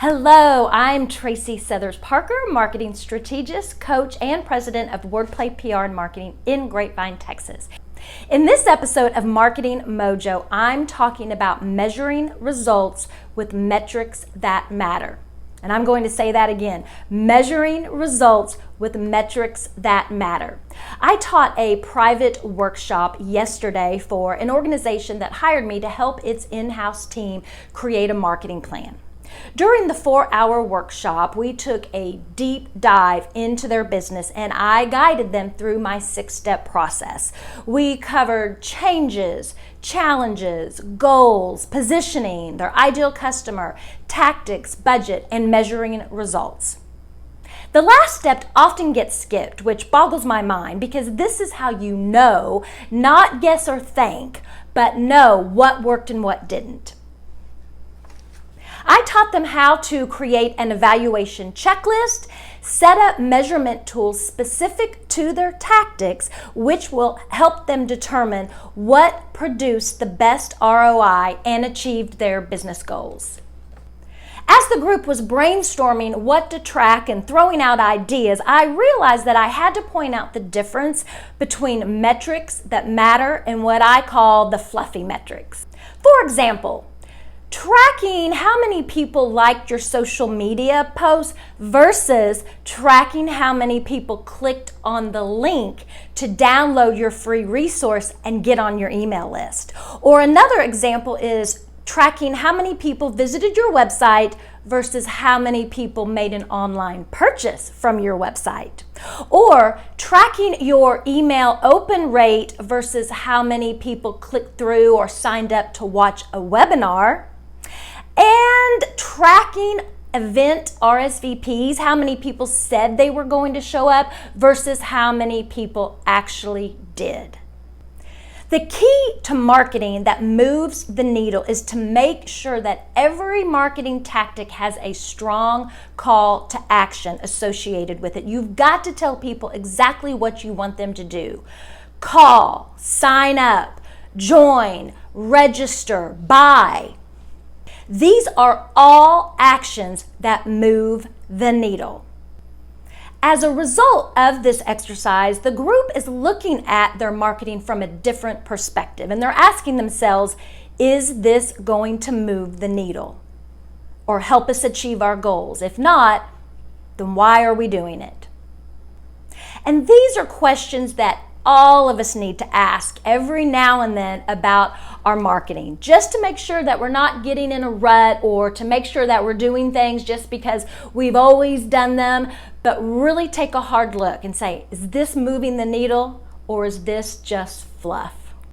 Hello, I'm Tracy Seathers Parker, marketing strategist, coach, and president of Wordplay PR and Marketing in Grapevine, Texas. In this episode of Marketing Mojo, I'm talking about measuring results with metrics that matter. And I'm going to say that again, measuring results with metrics that matter. I taught a private workshop yesterday for an organization that hired me to help its in-house team create a marketing plan. During the 4-hour workshop, we took a deep dive into their business and I guided them through my 6-step process. We covered changes, challenges, goals, positioning, their ideal customer, tactics, budget, and measuring results. The last step often gets skipped, which boggles my mind because this is how you know, not guess or think, but know what worked and what didn't. I taught them how to create an evaluation checklist, set up measurement tools specific to their tactics, which will help them determine what produced the best ROI and achieved their business goals. As the group was brainstorming what to track and throwing out ideas, I realized that I had to point out the difference between metrics that matter and what I call the fluffy metrics. For example, tracking how many people liked your social media posts versus tracking how many people clicked on the link to download your free resource and get on your email list. Or another example is tracking how many people visited your website versus how many people made an online purchase from your website. Or tracking your email open rate versus how many people clicked through or signed up to watch a webinar. And tracking event RSVPs, how many people said they were going to show up versus how many people actually did. The key to marketing that moves the needle is to make sure that every marketing tactic has a strong call to action associated with it. You've got to tell people exactly what you want them to do. Call, sign up, join, register, buy. These are all actions that move the needle. As a result of this exercise, the group is looking at their marketing from a different perspective, and they're asking themselves, is this going to move the needle or help us achieve our goals? If not, then why are we doing it? And these are questions that all of us need to ask every now and then about our marketing, just to make sure that we're not getting in a rut or to make sure that we're doing things just because we've always done them, but really take a hard look and say, is this moving the needle or is this just fluff?